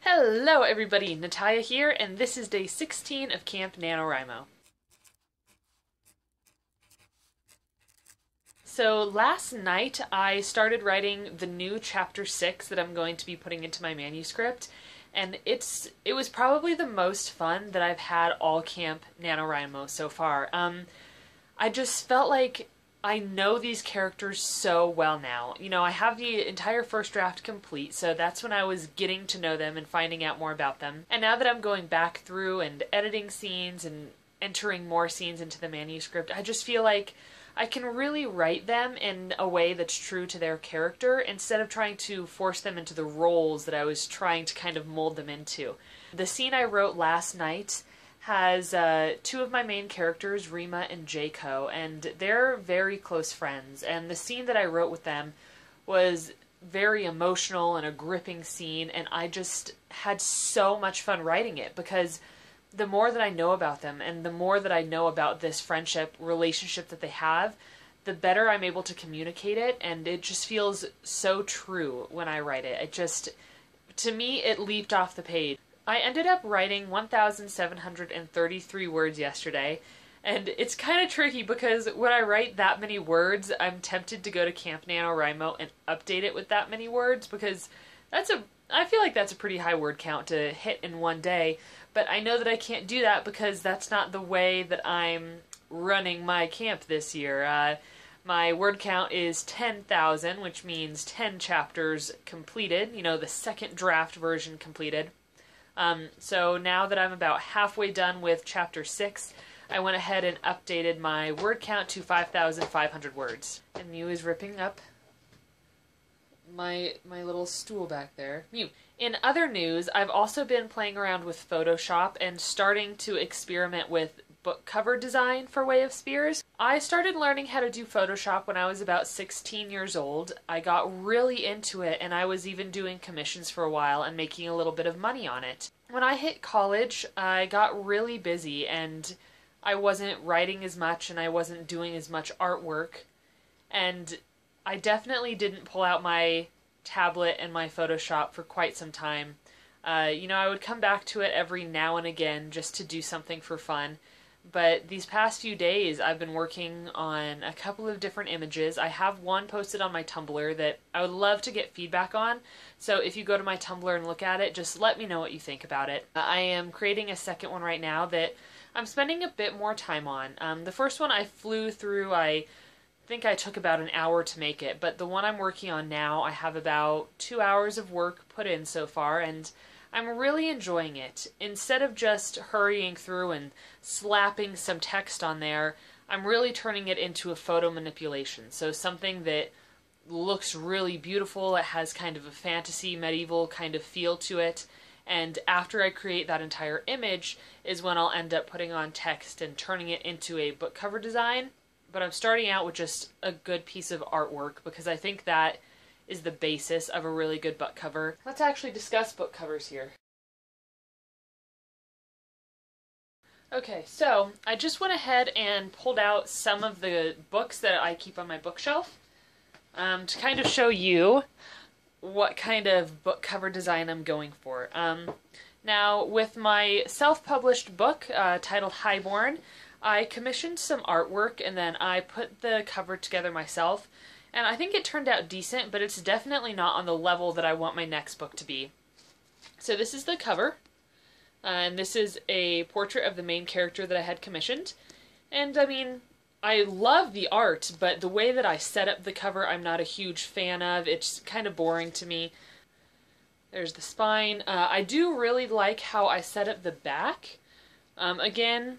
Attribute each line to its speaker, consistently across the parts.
Speaker 1: Hello everybody, Natalia here, and this is day 16 of Camp Nanowrimo. So last night I started writing the new chapter 6 that I'm going to be putting into my manuscript, and it was probably the most fun that I've had all Camp Nanowrimo so far. I just felt like I know these characters so well now. You know, I have the entire first draft complete, so that's when I was getting to know them and finding out more about them. And now that I'm going back through and editing scenes and entering more scenes into the manuscript, I just feel like I can really write them in a way that's true to their character instead of trying to force them into the roles that I was trying to kind of mold them into. The scene I wrote last night has two of my main characters, Rima and Jaco, and they're very close friends. And the scene that I wrote with them was very emotional and a gripping scene, and I just had so much fun writing it because the more that I know about them and the more that I know about this friendship relationship that they have, the better I'm able to communicate it, and it just feels so true when I write it. To me, it leaped off the page. I ended up writing 1,733 words yesterday, and it's kind of tricky because when I write that many words, I'm tempted to go to Camp NaNoWriMo and update it with that many words because I feel like that's a pretty high word count to hit in one day, but I know that I can't do that because that's not the way that I'm running my camp this year. My word count is 10,000, which means 10 chapters completed, you know, the second draft version completed. So now that I'm about halfway done with chapter 6, I went ahead and updated my word count to 5,500 words. And Mew is ripping up my little stool back there. Mew. In other news, I've also been playing around with Photoshop and starting to experiment with book cover design for Way of Spears. I started learning how to do Photoshop when I was about 16 years old. I got really into it, and I was even doing commissions for a while and making a little bit of money on it. When I hit college, I got really busy and I wasn't writing as much and I wasn't doing as much artwork, and I definitely didn't pull out my tablet and my Photoshop for quite some time. You know, I would come back to it every now and again just to do something for fun. But these past few days, I've been working on a couple of different images. I have one posted on my Tumblr that I would love to get feedback on. So if you go to my Tumblr and look at it, just let me know what you think about it. I am creating a second one right now that I'm spending a bit more time on. The first one I flew through. I think I took about an hour to make it. But the one I'm working on now, I have about 2 hours of work put in so far, and I'm really enjoying it. Instead of just hurrying through and slapping some text on there, I'm really turning it into a photo manipulation. So something that looks really beautiful, it has kind of a fantasy, medieval kind of feel to it, and after I create that entire image is when I'll end up putting on text and turning it into a book cover design. But I'm starting out with just a good piece of artwork because I think that is the basis of a really good book cover. Let's actually discuss book covers here. Okay, so I just went ahead and pulled out some of the books that I keep on my bookshelf to kind of show you what kind of book cover design I'm going for. Now, with my self-published book titled Highborn, I commissioned some artwork and then I put the cover together myself. And I think it turned out decent, but it's definitely not on the level that I want my next book to be. So this is the cover, and this is a portrait of the main character that I had commissioned. And I mean, I love the art, but the way that I set up the cover I'm not a huge fan of. It's kind of boring to me. There's the spine. I do really like how I set up the back. Again,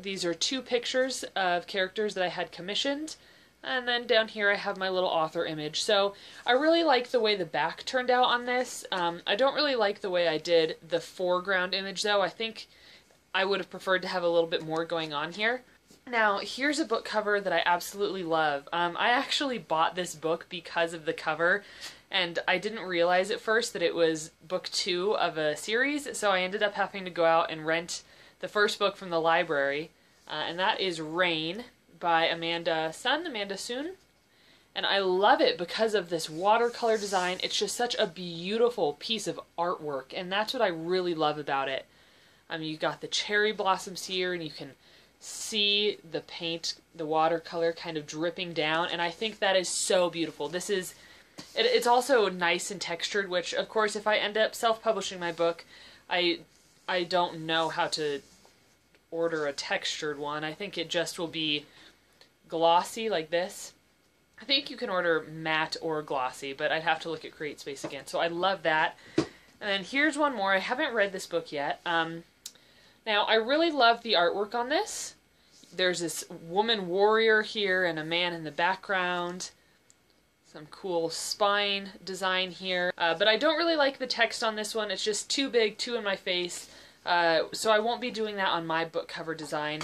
Speaker 1: these are two pictures of characters that I had commissioned. And then down here I have my little author image. So I really like the way the back turned out on this. I don't really like the way I did the foreground image though. I think I would have preferred to have a little bit more going on here. Now here's a book cover that I absolutely love. I actually bought this book because of the cover, and I didn't realize at first that it was book 2 of a series, so I ended up having to go out and rent the first book from the library, and that is Rain by Amanda Sun. And I love it because of this watercolor design. It's just such a beautiful piece of artwork, and that's what I really love about it. You've got the cherry blossoms here, and you can see the paint, the watercolor kind of dripping down, and I think that is so beautiful. It's also nice and textured, which, of course, if I end up self-publishing my book, I don't know how to order a textured one. I think it just will be glossy like this. I think you can order matte or glossy, but I'd have to look at CreateSpace again. So I love that. And then here's one more. I haven't read this book yet. Now, I really love the artwork on this. There's this woman warrior here and a man in the background. Some cool spine design here. But I don't really like the text on this one. It's just too big, too in my face. So I won't be doing that on my book cover design.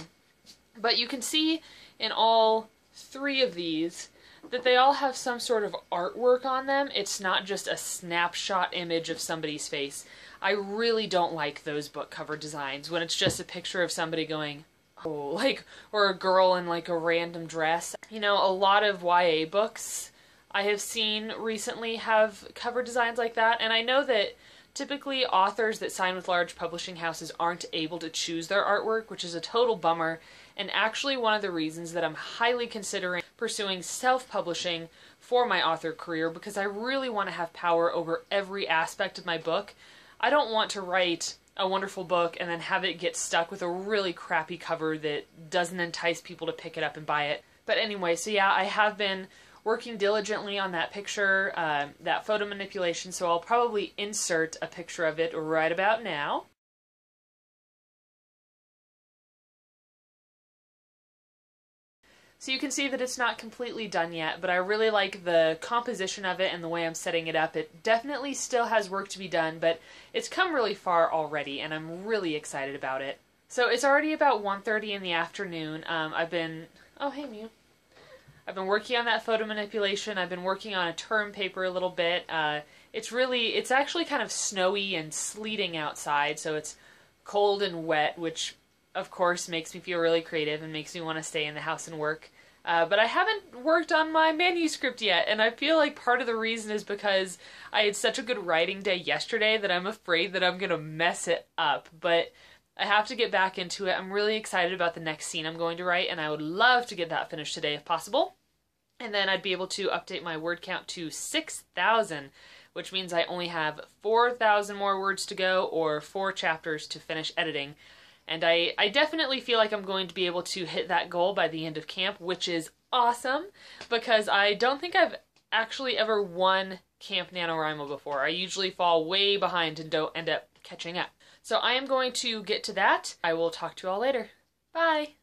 Speaker 1: But you can see in all 3 of these that they all have some sort of artwork on them. It's not just a snapshot image of somebody's face. I really don't like those book cover designs when it's just a picture of somebody going, oh, like, or a girl in like a random dress. You know, a lot of YA books I have seen recently have cover designs like that, and I know that typically authors that sign with large publishing houses aren't able to choose their artwork, which is a total bummer, and actually one of the reasons that I'm highly considering pursuing self-publishing for my author career, because I really want to have power over every aspect of my book. I don't want to write a wonderful book and then have it get stuck with a really crappy cover that doesn't entice people to pick it up and buy it. But anyway, so yeah, I have been working diligently on that picture, that photo manipulation, so I'll probably insert a picture of it right about now. So you can see that it's not completely done yet, but I really like the composition of it and the way I'm setting it up. It definitely still has work to be done, but it's come really far already, and I'm really excited about it. So it's already about 1:30 in the afternoon. Oh, hey, Mew. I've been working on that photo manipulation. I've been working on a term paper a little bit. It's actually kind of snowy and sleeting outside, so it's cold and wet, which of course makes me feel really creative and makes me want to stay in the house and work. But I haven't worked on my manuscript yet, and I feel like part of the reason is because I had such a good writing day yesterday that I'm afraid that I'm going to mess it up. But I have to get back into it. I'm really excited about the next scene I'm going to write, and I would love to get that finished today if possible. And then I'd be able to update my word count to 6,000, which means I only have 4,000 more words to go, or 4 chapters to finish editing. And I definitely feel like I'm going to be able to hit that goal by the end of camp, which is awesome, because I don't think I've actually ever won Camp NaNoWriMo before. I usually fall way behind and don't end up catching up. So I am going to get to that. I will talk to you all later. Bye!